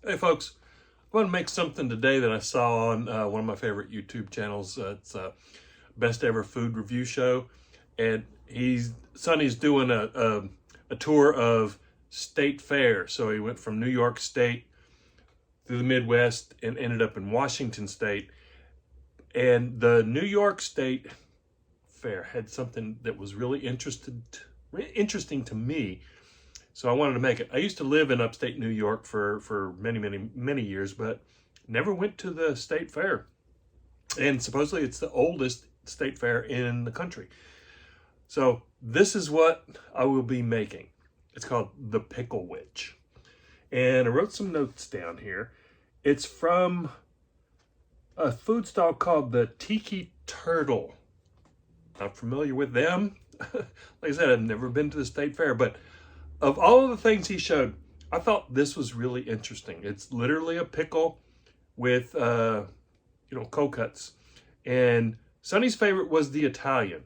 Hey folks, I want to make something today that I saw on one of my favorite YouTube channels. It's Best Ever Food Review Show, and Sonny's doing a tour of state fair. So he went from New York State through the Midwest and ended up in Washington State. And the New York State Fair had something that was really interesting to me. So I wanted to make it. I used to live in upstate New York for many years, but never went to the state fair. And supposedly it's the oldest state fair in the country. So this is what I will be making. It's called the Picklewich. And I wrote some notes down here. It's from a food stall called the Tikki Turtle. Not familiar with them. Like I said, I've never been to the state fair, but of all of the things he showed, I thought this was really interesting. It's literally a pickle with, cold cuts. And Sonny's favorite was the Italian.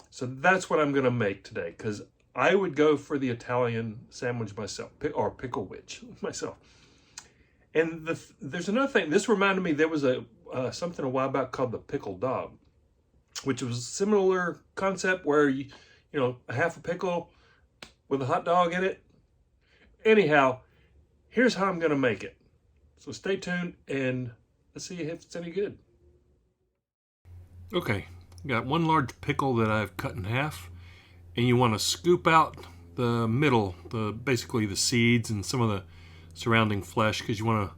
So that's what I'm going to make today, because I would go for the Italian sandwich myself, or Picklewich myself. And there's another thing. This reminded me, there was something a while back called the pickle dog, which was a similar concept where you a half a pickle with a hot dog in it. Anyhow, here's how I'm going to make it. So stay tuned and let's see if it's any good. Okay, got one large pickle that I've cut in half, and you want to scoop out the middle, basically the seeds and some of the surrounding flesh, because you want to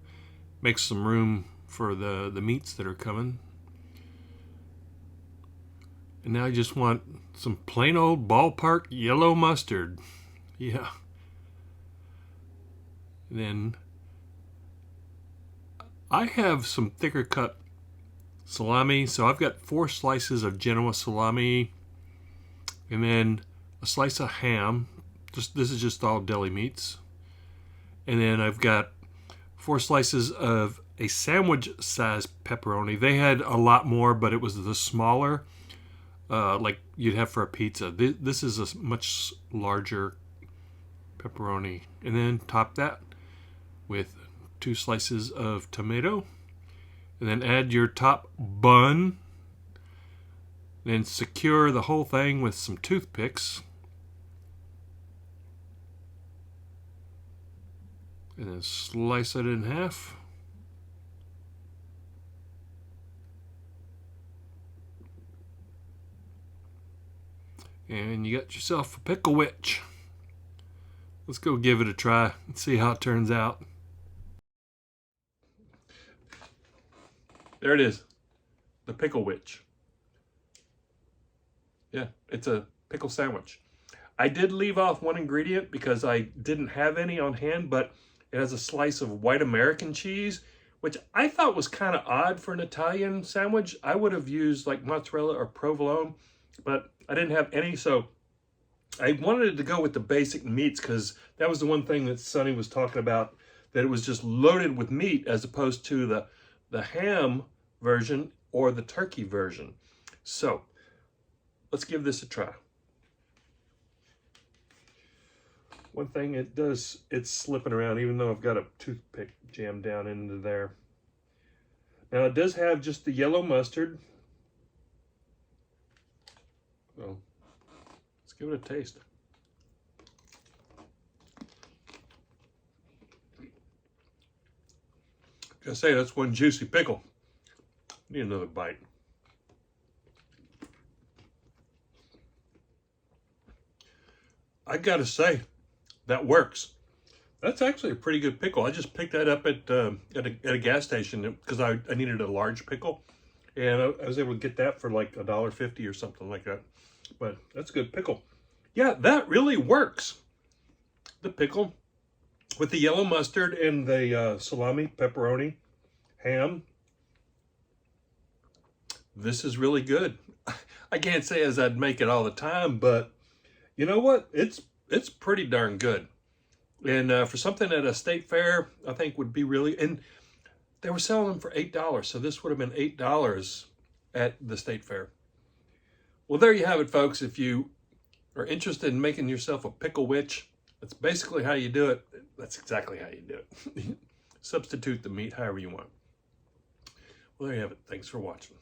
make some room for the meats that are coming. And now I just want some plain old ballpark yellow mustard. Yeah. And then I have some thicker cut salami. So I've got 4 slices of Genoa salami, and then a slice of ham. This is just all deli meats. And then I've got 4 slices of a sandwich size pepperoni. They had a lot more, but it was the smaller, like you'd have for a pizza. This is a much larger pepperoni. And then top that with 2 slices of tomato, and then add your top bun. Then secure the whole thing with some toothpicks, and then slice it in half. And you got yourself a Picklewich. Let's go give it a try and see how it turns out. There it is, the Picklewich. Yeah, it's a pickle sandwich. I did leave off one ingredient because I didn't have any on hand, but it has a slice of white American cheese, which I thought was kind of odd for an Italian sandwich. I would have used like mozzarella or provolone, but I didn't have any, so I wanted to go with the basic meats, because that was the one thing that Sonny was talking about, that it was just loaded with meat as opposed to the ham version or the turkey version. So let's give this a try. One thing it's slipping around, even though I've got a toothpick jammed down into there. Now it does have just the yellow mustard. So let's give it a taste. Gotta say, that's one juicy pickle. Need another bite. I gotta say, that works. That's actually a pretty good pickle. I just picked that up at a gas station because I needed a large pickle, and I was able to get that for like $1.50 or something like that. But that's a good pickle. Yeah, that really works. The pickle with the yellow mustard and the salami, pepperoni, ham. This is really good. I can't say as I'd make it all the time, but you know what? It's pretty darn good. And for something at a state fair, I think would be really, and they were selling them for $8. So this would have been $8 at the state fair. Well, there you have it, folks. If you are interested in making yourself a Picklewich, that's basically how you do it. That's exactly how you do it. substitute the meat however you want. Well, there you have it. Thanks for watching.